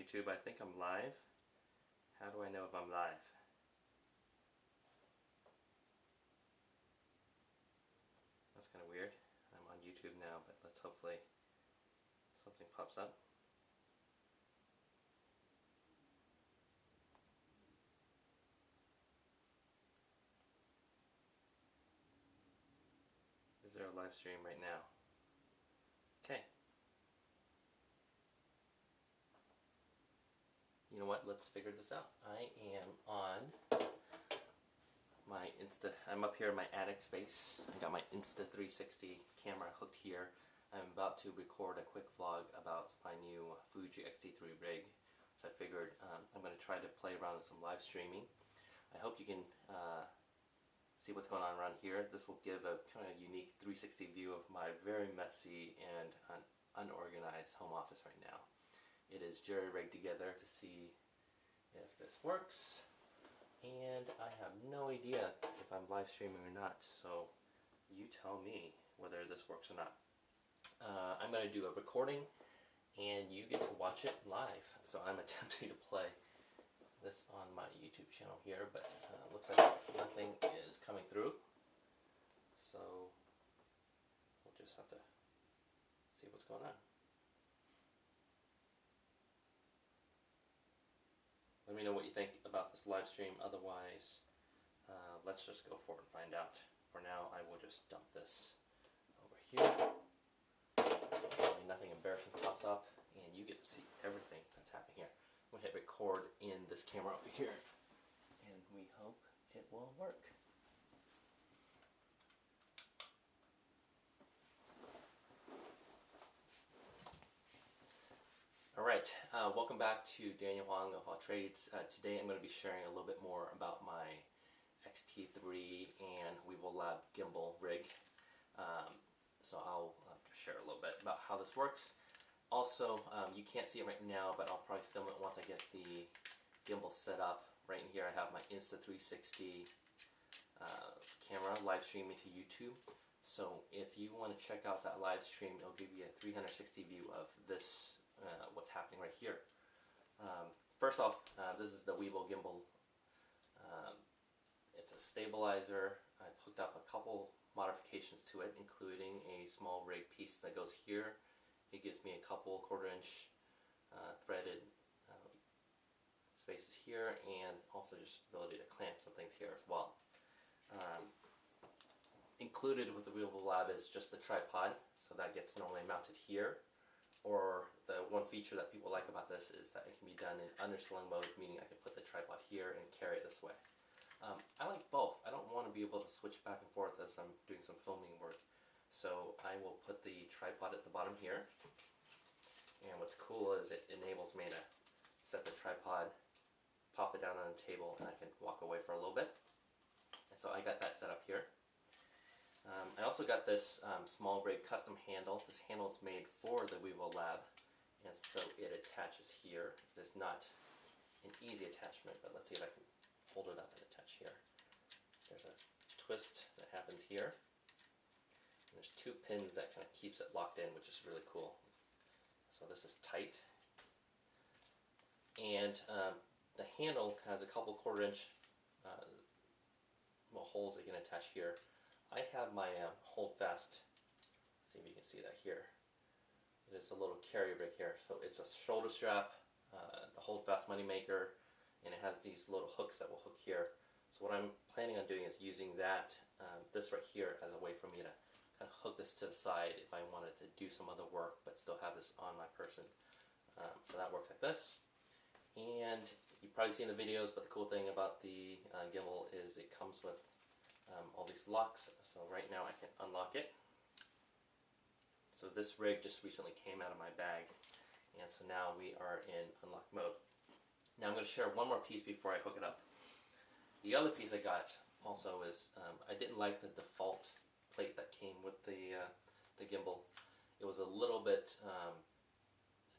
YouTube. I think I'm live. How do I know if I'm live? That's kind of weird. I'm on YouTube now, but let's hopefully something pops up. Is there a live stream right now? Okay. You know what? Let's figure this out. I am on my I'm up here in my attic space. I got my Insta360 camera hooked here. I'm about to record a quick vlog about my new Fuji X-T3 rig. So I figured I'm going to try to play around with some live streaming. I hope you can see what's going on around here. This will give a kind of unique 360 view of my very messy and unorganized home office right now. It is jerry-rigged together to see if this works, and I have no idea if I'm live streaming or not, so you tell me whether this works or not. I'm going to do a recording and you get to watch it live. So I'm attempting to play this on my YouTube channel here, but looks like nothing is coming through, so we'll just have to see what's going on. Let me know what you think about this live stream. Otherwise, let's just go for it and find out. For now, I will just dump this over here. Hopefully nothing embarrassing pops up, and you get to see everything that's happening here. I'm going to hit record in this camera over here, and we hope it will work. Alright, welcome back to Daniel Huang of All Trades. Today I'm going to be sharing a little bit more about my X-T3 and Weebill Lab gimbal rig. So I'll share a little bit about how this works. Also, you can't see it right now, but I'll probably film it once I get the gimbal set up. Right in here I have my Insta360 camera live streaming to YouTube. So if you want to check out that live stream, it'll give you a 360 view of this, what's happening right here. First off, this is the Weebill gimbal. It's a stabilizer. I've hooked up a couple modifications to it, including a small rig piece that goes here. It gives me a couple 1/4 inch threaded spaces here, and also just ability to clamp some things here as well. Included with the Weebill Lab is just the tripod, so that gets normally mounted here. Or the one feature that people like about this is that it can be done in undersling mode, meaning I can put the tripod here and carry it this way. I like both. I don't want to be able to switch back and forth as I'm doing some filming work. So I will put the tripod at the bottom here. And what's cool is it enables me to set the tripod, pop it down on the table, and I can walk away for a little bit. And so I got that set up here. I also got this small rig custom handle. This handle is made for the Weebill Lab, and so it attaches here. It is not an easy attachment, but let's see if I can hold it up and attach here. There's a twist that happens here. And there's two pins that kind of keeps it locked in, which is really cool. So this is tight. And the handle has a couple 1/4 inch holes that you can attach here. I have my hold fast, let's see if you can see that here. It is a little carry rig here. So it's a shoulder strap, the hold fast money maker, and it has these little hooks that will hook here. So what I'm planning on doing is using that, this right here, as a way for me to kind of hook this to the side if I wanted to do some other work but still have this on my person. So that works like this. And you've probably seen the videos, but the cool thing about the gimbal is it comes with all these locks. So right now I can unlock it. So this rig just recently came out of my bag, and so now we are in unlock mode. Now I'm going to share one more piece before I hook it up. The other piece I got also is, I didn't like the default plate that came with the gimbal. It was a little bit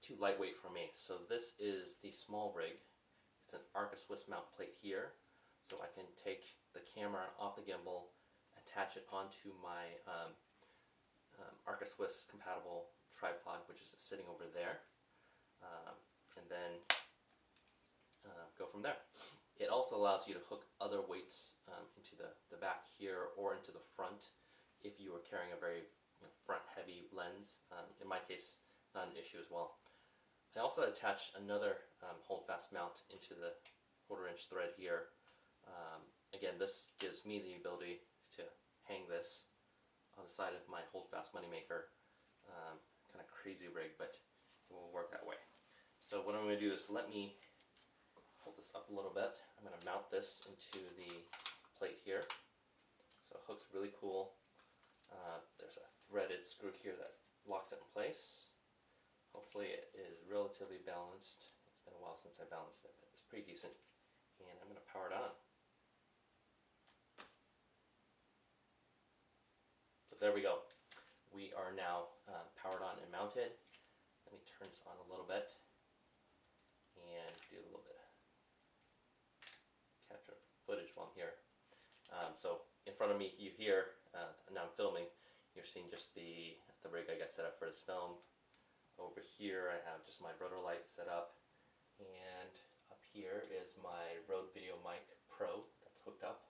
too lightweight for me. So this is the small rig. It's an Arca Swiss mount plate here. So I can take the camera off the gimbal, attach it onto my Arca Swiss compatible tripod, which is sitting over there. And then go from there. It also allows you to hook other weights into the back here or into the front if you are carrying a very front heavy lens. In my case, not an issue as well. I also attached another hold-fast mount into the 1/4 inch thread here. Again, this gives me the ability to hang this on the side of my hold-fast moneymaker. Kind of crazy rig, but it will work that way. So what I'm going to do is let me hold this up a little bit. I'm going to mount this into the plate here. So it hooks really cool. There's a threaded screw here that locks it in place. Hopefully it is relatively balanced. It's been a while since I balanced it, but it's pretty decent. And I'm going to power it on. So there we go. We are now powered on and mounted. Let me turn this on a little bit and do a little bit of capture footage while I'm here. So in front of me, you hear, now I'm filming, you're seeing just the rig I got set up for this film. Over here I have just my rotor light set up, and up here is my Rode Video Mic Pro that's hooked up.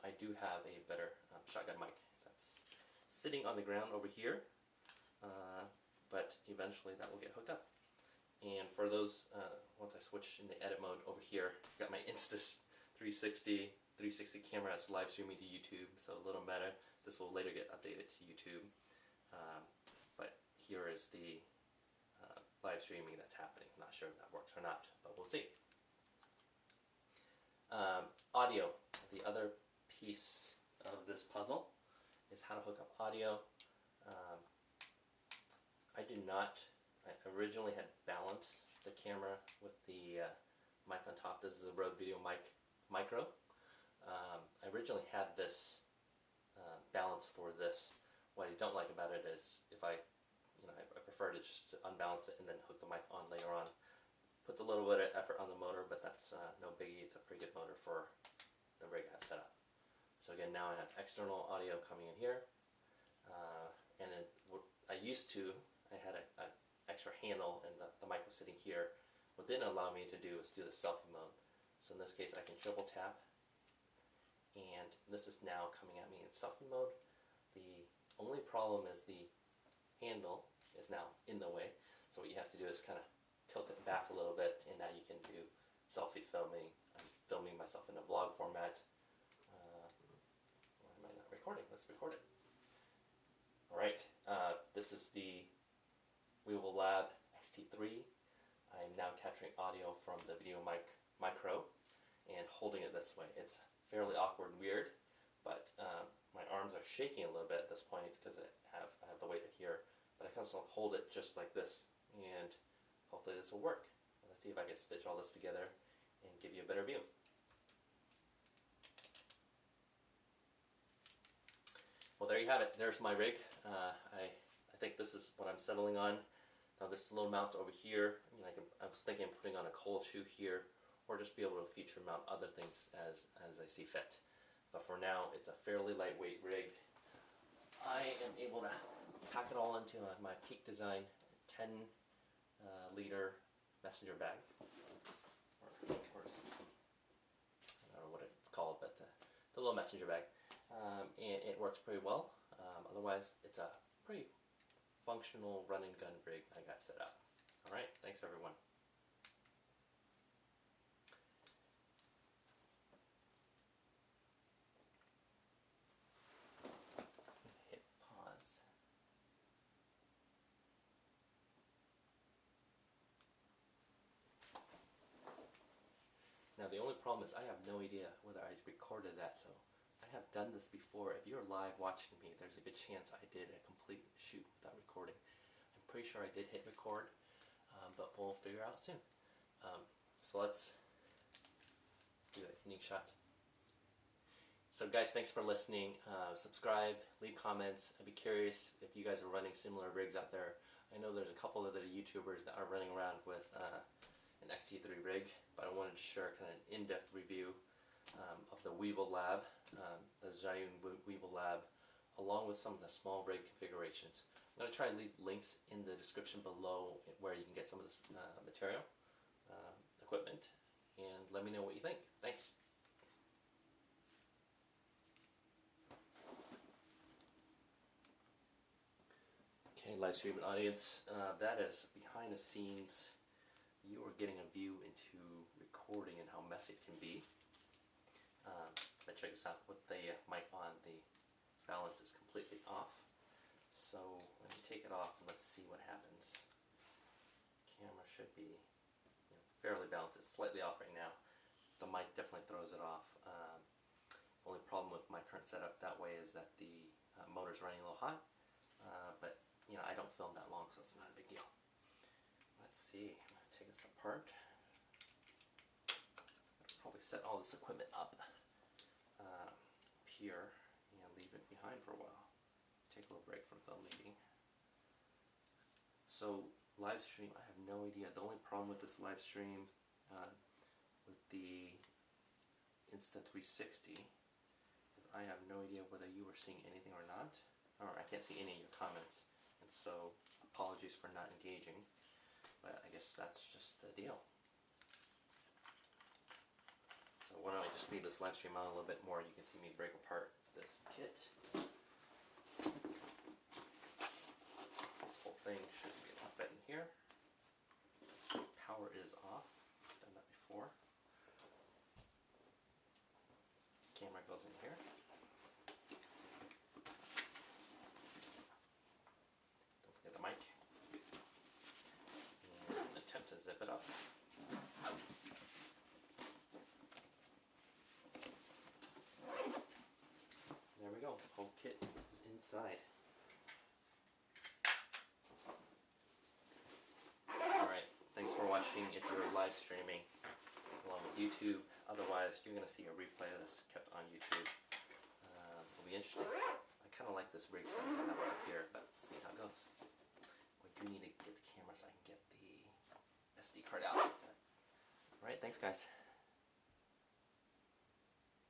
I do have a better shotgun mic that's sitting on the ground over here, but eventually that will get hooked up. And for those, once I switch into edit mode over here, I've got my Insta360 camera that's live streaming to YouTube, so a little meta. This will later get updated to YouTube. But here is the live streaming that's happening. Not sure if that works or not, but we'll see. Audio. The other piece of this puzzle is how to hook up audio. I originally had balanced the camera with the mic on top. This is a Rode Video Mic Micro. I originally had this balance for this. What I don't like about it is if I prefer to just unbalance it and then hook the mic on later on. Puts a little bit of effort on the motor, but that's no biggie. It's a pretty good motor for the rig I have set up. So again, now I have external audio coming in here, and then what I had an extra handle, and the mic was sitting here. What didn't allow me to do is do the selfie mode. So in this case, I can triple tap, and this is now coming at me in selfie mode. The only problem is the handle is now in the way. So what you have to do is kind of tilt it back a little bit, and now you can do selfie filming. I'm filming myself in a vlog format. Why am I not recording? Let's record it. Alright, this is the Weebill Lab X-T3. I'm now capturing audio from the Video Mic Micro and holding it this way. It's fairly awkward and weird, but my arms are shaking a little bit at this point because I have the weight here, but I can also hold it just like this, and hopefully this will work. Let's see if I can stitch all this together and give you a better view. Well, there you have it. There's my rig. I think this is what I'm settling on. Now this little mount over here, I was thinking of putting on a cold shoe here, or just be able to feature mount other things as I see fit. But for now, it's a fairly lightweight rig. I am able to pack it all into my Peak Design 10 liter messenger bag. I don't know what it's called, but the little messenger bag. And it works pretty well. Otherwise, it's a pretty functional run and gun rig I got set up. Alright, thanks everyone. Hit pause. Now the only problem is I have no idea whether I recorded that, so I have done this before. If you're live watching me, there's a good chance I did a complete shoot without recording. I'm pretty sure I did hit record, but we'll figure out soon. So let's do an ending shot. So guys, thanks for listening. Subscribe, leave comments. I'd be curious if you guys are running similar rigs out there. I know there's a couple of other YouTubers that are running around with an X-T3 rig, but I wanted to share kind of an in-depth review of the Weebill Lab, the Zhiyun Weebill Lab, along with some of the small rig configurations. I'm going to try to leave links in the description below where you can get some of this material, equipment, and let me know what you think. Thanks. Okay, live streaming audience, that is behind the scenes. You are getting a view into recording and how messy it can be. But check this out, with the mic on, the balance is completely off. So let me take it off and let's see what happens. Camera should be fairly balanced. It's slightly off right now. The mic definitely throws it off. Only problem with my current setup that way is that the motor's running a little hot. But I don't film that long, so it's not a big deal. Let's see. I'm going to take this apart. I'll probably set all this equipment up here and leave it behind for a while. Take a little break from filmmaking. So live stream, I have no idea. The only problem with this live stream with the Insta360 is I have no idea whether you were seeing anything or not. Or I can't see any of your comments, and so apologies for not engaging, but I guess that's just the deal. So why don't I just leave this live stream on a little bit more. You can see me break apart this kit. This whole thing should be able to fit in here. Power is off. I've done that before. Camera goes in here. Don't forget the mic. And attempt to zip it up. There we go. The whole kit is inside. Alright, thanks for watching if you're live streaming along with YouTube. Otherwise, you're going to see a replay of this kept on YouTube. It'll be interesting. I kind of like this rig set up here, but see how it goes. We do need to get the camera so I can get the SD card out. Alright, thanks guys.